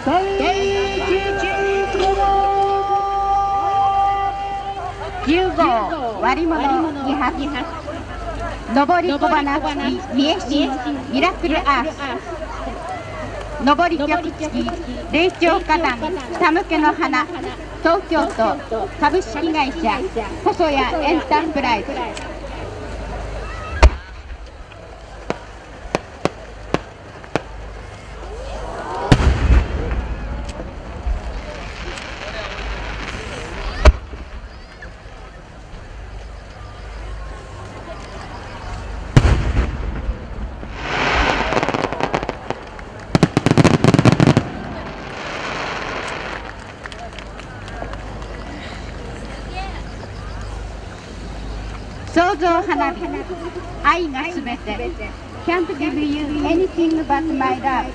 第10号割り物2発上り小花付き三重市ミラクルアース上り曲付き霊長花壇下向けの花東京都株式会社細谷エンタープライズ創造花火愛がすべて Can't give you anything but my love